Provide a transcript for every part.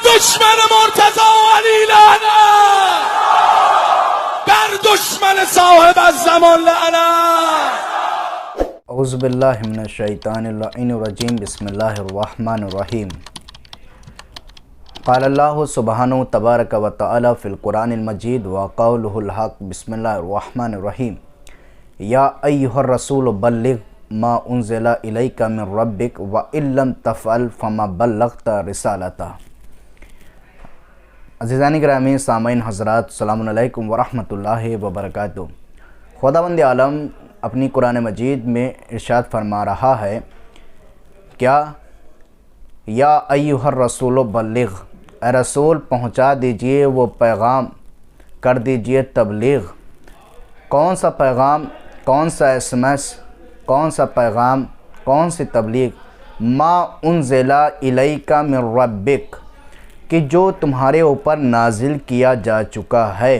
دشمن مرتضی و علی لعنت، بر دشمن صاحب الزمان لعنت. اعوذ باللہ من الشیطان اللعین الرجیم. بسم اللہ الرحمن الرحیم. قال اللہ سبحانہ تبارک و تعالی فی القرآن المجید وقولہ الحق. بسم اللہ الرحمن الرحیم. یا ایہا الرسول بلغ ما انزل الیک من ربک وان لم تفعل فما بلغت رسالتہ. عزیزان گرامی سامعین حضرات، السلام علیکم ورحمۃ اللہ وبرکاتہ. خداوند عالم اپنی قرآن مجید میں ارشاد فرما رہا ہے، کیا یا ایھا الرسول بلغ، اے رسول پہنچا دیجئے وہ پیغام، کر دیجئے تبلیغ. کون سا پیغام، کون سا SMS، کون سا پیغام، کون سی تبلیغ؟ ما انزل الیک من ربک، کہ جو تمہارے اوپر نازل کیا جا چکا ہے.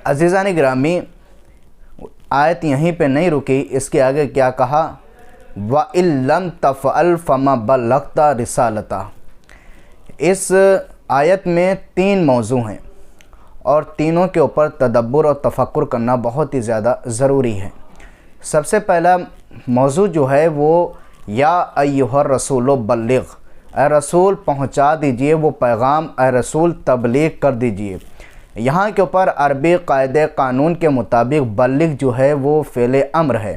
عزیزان گرامی، آیت یہیں پہ نہیں رکی، اس کے آگے کیا کہا؟ وَإِن لَمْ تَفْعَلْ فَمَا بَلَّغْتَ رِسَالَتَهُ. اس آیت میں 3 موضوع ہیں اور تینوں کے اوپر تدبر اور تفکر کرنا بہت ہی زیادہ ضروری ہے. سب سے پہلا موضوع جو ہے وہ یا ایھا الرسول بلغ، اے رسول پہنچا دیجئے وہ پیغام، اے رسول تبلیغ کر دیجئے. یہاں کے اوپر عربی قاعدہ قانون کے مطابق بلغ جو ہے وہ فعل امر ہے،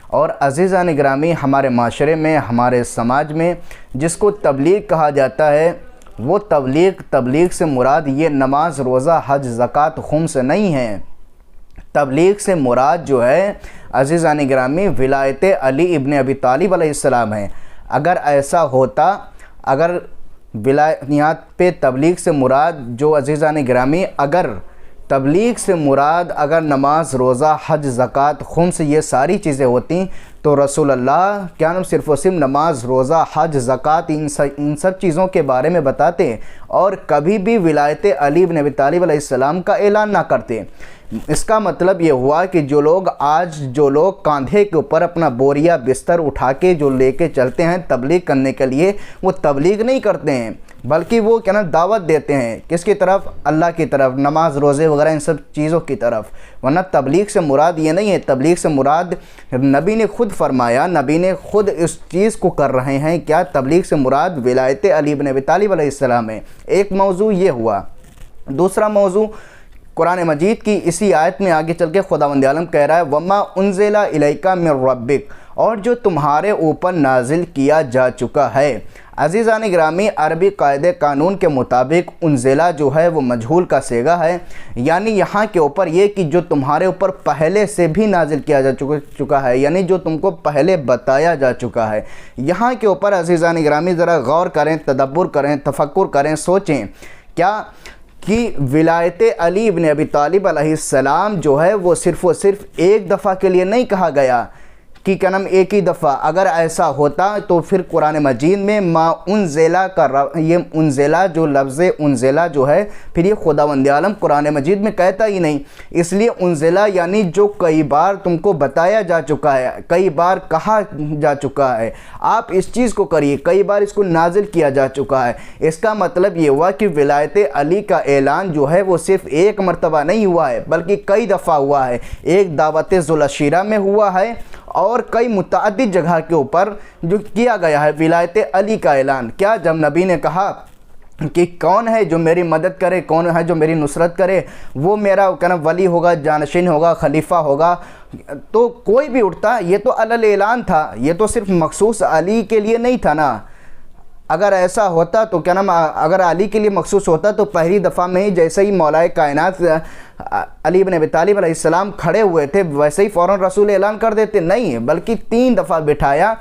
اور عزیزان گرامی ہمارے معاشرے میں، ہمارے سماج میں جس کو تبلیغ کہا جاتا ہے، وہ تبلیغ سے مراد یہ نماز، روزہ، حج، زکوٰۃ، خمس نہیں ہے. تبلیغ سے مراد جو ہے عزیزان گرامی ولایت علی ابن ابی طالب علیہ السلام ہے. اگر ایسا ہوتا، اگر ولایات پہ تبلیغ سے مراد جو عزیزان گرامی، اگر تبلیغ سے مراد اگر نماز، روزہ، حج، زکوٰۃ، خمس یہ ساری چیزیں ہوتیں تو رسول اللہ کیا نام صرف و صرف نماز، روزہ، حج، زکوٰۃ ان سب چیزوں کے بارے میں بتاتے اور کبھی بھی ولایت علی بن ابی طالب علیہ السلام کا اعلان نہ کرتے. اس کا مطلب یہ ہوا کہ جو لوگ کاندھے کے اوپر اپنا بوریا بستر اٹھا کے جو لے کے چلتے ہیں تبلیغ کرنے کے لیے، وہ تبلیغ نہیں کرتے ہیں بلکہ وہ کیا نا دعوت دیتے ہیں. کس کی طرف؟ اللہ کی طرف، نماز، روزے وغیرہ ان سب چیزوں کی طرف. ورنہ تبلیغ سے مراد یہ نہیں ہے. تبلیغ سے مراد نبی نے خود فرمایا، نبی نے خود اس چیز کو کر رہے ہیں. کیا؟ تبلیغ سے مراد ولایت علی بن ابی طالب علیہ السلام ہے. ایک موضوع یہ ہوا. دوسرا موضوع قرآن مجید کی اسی آیت میں آگے چل کے خداوند عالم کہہ رہا ہے وَمَا أُنزِلَ إِلَيْكَ مِن رَبِّكَ، اور جو تمہارے اوپر نازل کیا جا چکا ہے. عزیزان گرامی عربی قاعدہ قانون کے مطابق انزلہ جو ہے وہ مجہول کا صیغہ ہے، یعنی یہاں کے اوپر یہ کہ جو تمہارے اوپر پہلے سے بھی نازل کیا جا چکا ہے، یعنی جو تم کو پہلے بتایا جا چکا ہے. یہاں کے اوپر عزیزان گرامی ذرا غور کریں، تدبر کریں، تفکر کریں، سوچیں. کیا کہ ولایت علی ابن ابی طالب علیہ السلام جو ہے وہ صرف و صرف ایک دفعہ کے لیے نہیں کہا گیا کہ کیا نام ایک ہی دفعہ. اگر ایسا ہوتا تو پھر قرآن مجید میں ما انزلہ یہ انزلہ جو لفظ انزلہ جو ہے پھر یہ خداوند عالم قرآن مجید میں کہتا ہی نہیں. اس لیے انزلہ یعنی جو کئی بار تم کو بتایا جا چکا ہے، کئی بار کہا جا چکا ہے، آپ اس چیز کو کریے، کئی بار اس کو نازل کیا جا چکا ہے. اس کا مطلب یہ ہوا کہ ولایت علی کا اعلان جو ہے وہ صرف ایک مرتبہ نہیں ہوا ہے بلکہ کئی دفعہ ہوا ہے. ایک دعوت ذوالعشیرہ میں ہوا ہے اور کئی متعدد جگہ کے اوپر جو کیا گیا ہے ولایت علی کا اعلان. کیا؟ جب نبی نے کہا کہ کون ہے جو میری مدد کرے، کون ہے جو میری نصرت کرے، وہ میرا کہنا ولی ہوگا، جانشین ہوگا، خلیفہ ہوگا، تو کوئی بھی اٹھتا. یہ تو علی اعلان تھا، یہ تو صرف مخصوص علی کے لیے نہیں تھا نا. اگر ایسا ہوتا تو کیا نام اگر علی کے لیے مخصوص ہوتا تو پہلی دفعہ میں ہی جیسے ہی مولا کائنات علی بن ابی طالب علیہ السلام کھڑے ہوئے تھے ویسے ہی فوراً رسول اعلان کر دیتے. نہیں، بلکہ 3 دفعہ بٹھایا.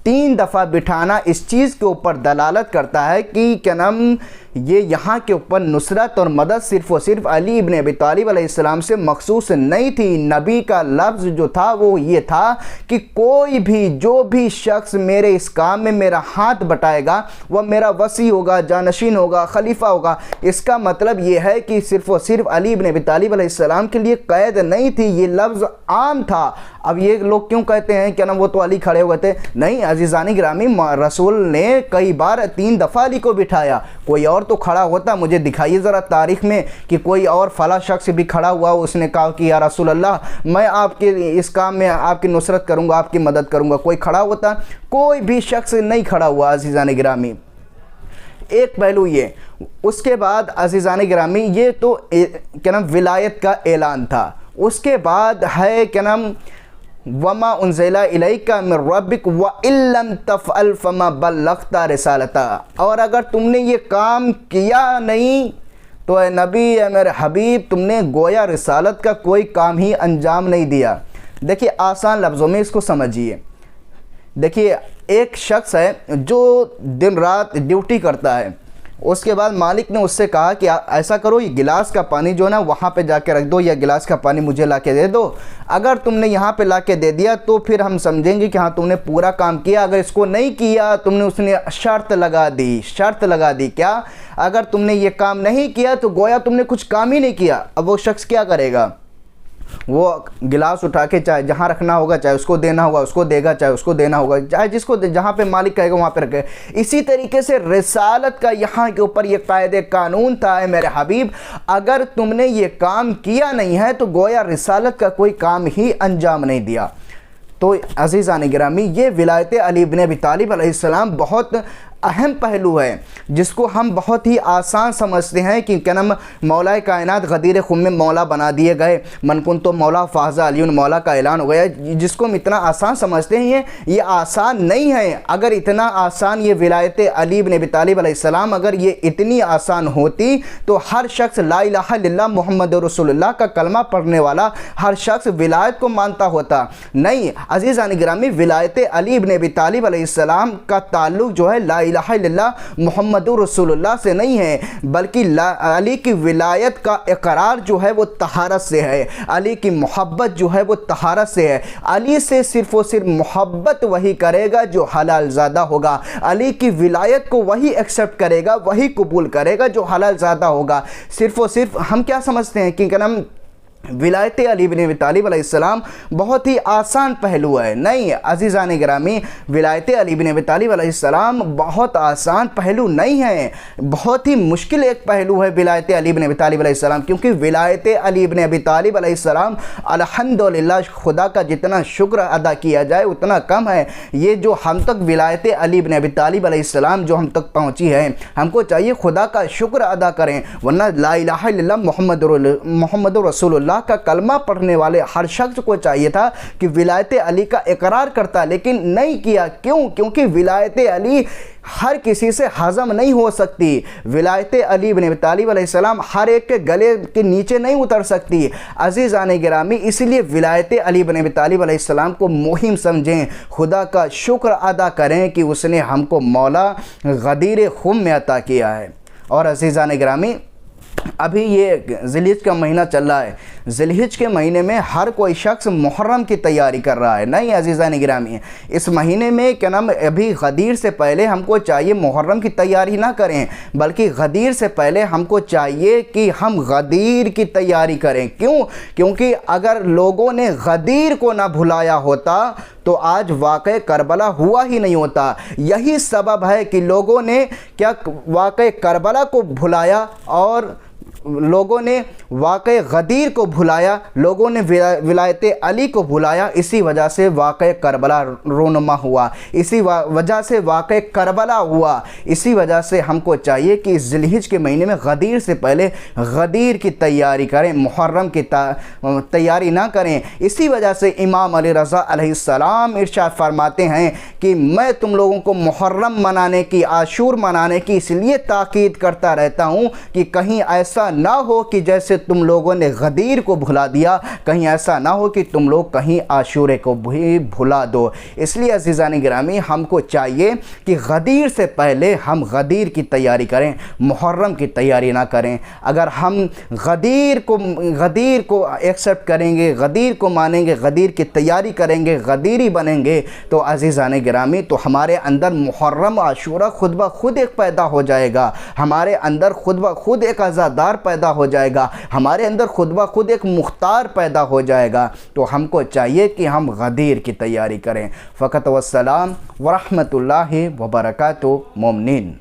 3 دفعہ بٹھانا اس چیز کے اوپر دلالت کرتا ہے کہ کیا نام یہ یہاں کے اوپر نصرت اور مدد صرف و صرف علی ابن ابی طالب علیہ السلام سے مخصوص نہیں تھی. نبی کا لفظ جو تھا وہ یہ تھا کہ کوئی بھی جو بھی شخص میرے اس کام میں میرا ہاتھ بٹائے گا وہ میرا وصی ہوگا، جانشین ہوگا، خلیفہ ہوگا. اس کا مطلب یہ ہے کہ صرف و صرف علی ابن ابی طالب علیہ السلام کے لیے قید نہیں تھی، یہ لفظ عام تھا۔ اب یہ لوگ کیوں کہتے ہیں کہ نا وہ تو علی کھڑے ہوئے تھے؟ نہیں عزیزان گرامی، رسول نے کئی بار 3 دفعہ علی کو بٹھایا، کوئی اور تو کھڑا ہوتا، مجھے دکھائیے ذرا تاریخ میں کہ کوئی اور فلاں شخص بھی کھڑا ہوا، اس نے کہا کہ یا رسول اللہ میں آپ کے اس کام میں آپ کی نصرت کروں گا، آپ کی مدد کروں گا، کوئی کھڑا ہوتا؟ کوئی بھی شخص نہیں کھڑا ہوا عزیزان گرامی۔ ایک پہلو یہ، اس کے بعد عزیزان گرامی یہ تو کیا نام ولایت کا اعلان تھا، اس کے بعد ہے کیا نام وما انزل الیک من ربک وان لم تفعل فما بلغت رسالتہ، اور اگر تم نے یہ کام کیا نہیں تو اے نبی، اے میرے حبیب، تم نے گویا رسالت کا کوئی کام ہی انجام نہیں دیا۔ دیکھیے آسان لفظوں میں اس کو سمجھیے، دیکھیے ایک شخص ہے جو دن رات ڈیوٹی کرتا ہے، اس کے بعد مالک نے اس سے کہا کہ ایسا کرو، یہ گلاس کا پانی جو ہے نا وہاں پہ جا کے رکھ دو، یا گلاس کا پانی مجھے لا کے دے دو۔ اگر تم نے یہاں پہ لا کے دے دیا تو پھر ہم سمجھیں گے کہ ہاں تم نے پورا کام کیا۔ اگر اس کو نہیں کیا تم نے، اس نے شرط لگا دی کیا؟ اگر تم نے یہ کام نہیں کیا تو گویا تم نے کچھ کام ہی نہیں کیا۔ اب وہ شخص کیا کرے گا؟ وہ گلاس اٹھا کے چاہے جہاں رکھنا ہوگا، چاہے اس کو دینا ہوگا اس کو دے گا، چاہے اس کو دینا ہوگا، چاہے جس کو جہاں پہ مالک کہے گا وہاں پہ رکھے۔ اسی طریقے سے رسالت کا یہاں کے اوپر یہ قاعدہ قانون تھا، اے میرے حبیب اگر تم نے یہ کام کیا نہیں ہے تو گویا رسالت کا کوئی کام ہی انجام نہیں دیا۔ تو عزیزان گرامی، یہ ولایت علی بن ابی طالب علیہ السلام بہت اہم پہلو ہے، جس کو ہم بہت ہی آسان سمجھتے ہیں کہ کیا نام مولا کائنات غدیر خم میں مولا بنا دیے گئے، من کن تو مولا فاز علی مولا کا اعلان ہو گیا، جس کو ہم اتنا آسان سمجھتے ہیں یہ آسان نہیں ہے۔ اگر اتنا آسان یہ ولایت علی بن ابی طالب علیہ السلام اگر یہ اتنی آسان ہوتی تو ہر شخص لا الہ الا اللہ محمد رسول اللہ کا کلمہ پڑھنے والا ہر شخص ولایت کو مانتا ہوتا۔ نہیں عزیزان گرامی، ولایت علی بن ابی طالب علیہ السلام کا تعلق جو ہے لا الہ الا اللہ محمد رسول اللہ سے نہیں ہے، بلکہ علی کی ولایت کا اقرار جو ہے وہ طہارت سے ہے، علی کی محبت جو ہے وہ طہارت سے ہے۔ علی سے صرف و صرف محبت وہی کرے گا جو حلال زادہ ہوگا، علی کی ولایت کو وہی ایکسیپٹ کرے گا، وہی قبول کرے گا جو حلال زادہ ہوگا۔ صرف و صرف ہم کیا سمجھتے ہیں کہ ہم ولایت علی بن ابی طالب علیہ السلام بہت ہی آسان پہلو ہے؟ نہیں عزیزان گرامی، ولایت علی بن ابی طالب علیہ السلام بہت آسان پہلو نہیں ہے، بہت ہی مشکل ایک پہلو ہے ولایت علی بن ابی طالب علیہ السلام، کیونکہ ولایت علی بن ابی طالب علیہ السلام الحمدللہ خدا کا جتنا شکر ادا کیا جائے اتنا کم ہے۔ یہ جو ہم تک ولایت علی بن ابی طالب علیہ السلام جو ہم تک پہنچی ہے، ہم کو چاہیے خدا کا شکر ادا کریں، ورنہ لا الہ الا اللہ محمد رسول اللہ کا کلمہ پڑھنے والے ہر شخص کو چاہیے تھا کہ ولایت علی کا اقرار کرتا، لیکن نہیں کیا۔ کیوں؟ کیونکہ ولایت علی ہر کسی سے ہضم نہیں ہو سکتی، ولایت علی بن ابی طالب علیہ السلام ہر ایک کے گلے کے نیچے نہیں اتر سکتی عزیزان گرامی۔ اس لیے ولایت علی بن ابی طالب علیہ السلام کو مہم سمجھیں، خدا کا شکر ادا کریں کہ اس نے ہم کو مولا غدیر خم میں عطا کیا ہے۔ اور عزیزان گرامی، ابھی یہ ذی الحجہ کا مہینہ چل رہا ہے، ذی الحجہ کے مہینے میں ہر کوئی شخص محرم کی تیاری کر رہا ہے۔ نہیں عزیزان گرامی، اس مہینے میں کیا نام ابھی غدیر سے پہلے ہم کو چاہیے محرم کی تیاری نہ کریں، بلکہ غدیر سے پہلے ہم کو چاہیے کہ ہم غدیر کی تیاری کریں۔ کیوں؟ کیونکہ اگر لوگوں نے غدیر کو نہ بھلایا ہوتا تو آج واقع کربلا ہوا ہی نہیں ہوتا۔ یہی سبب ہے کہ لوگوں نے کیا واقع کربلا کو بھلایا اور لوگوں نے واقع غدیر کو بھلایا، لوگوں نے ولایت علی کو بھلایا، اسی وجہ سے واقع کربلا رونما ہوا، اسی وجہ سے واقع کربلا ہوا۔ اسی وجہ سے ہم کو چاہیے کہ ذی الحجہ کے مہینے میں غدیر سے پہلے غدیر کی تیاری کریں، محرم کی تیاری نہ کریں۔ اسی وجہ سے امام علی رضا علیہ السلام ارشاد فرماتے ہیں کہ میں تم لوگوں کو محرم منانے کی، عاشور منانے کی اس لیے تاکید کرتا رہتا ہوں کہ کہیں ایسا نہ ہو کہ جیسے تم لوگوں نے غدیر کو بھلا دیا، کہیں ایسا نہ ہو کہ تم لوگ کہیں عاشورے کو بھی بھلا دو۔ اس لیے عزیزان گرامی، ہم کو چاہیے کہ غدیر سے پہلے ہم غدیر کی تیاری کریں، محرم کی تیاری نہ کریں۔ اگر ہم غدیر کو ایکسیپٹ کریں گے، غدیر کو مانیں گے، غدیر کی تیاری کریں گے، غدیری بنیں گے تو عزیزان گرامی تو ہمارے اندر محرم عاشورہ خود بخود ایک پیدا ہو جائے گا، ہمارے اندر خود بخود ایک عزادار پیدا ہو جائے گا، ہمارے اندر خود بخود ایک مختار پیدا ہو جائے گا، تو ہم کو چاہیے کہ ہم غدیر کی تیاری کریں۔ فقط والسلام ورحمۃ اللہ وبرکاتہ مومنین۔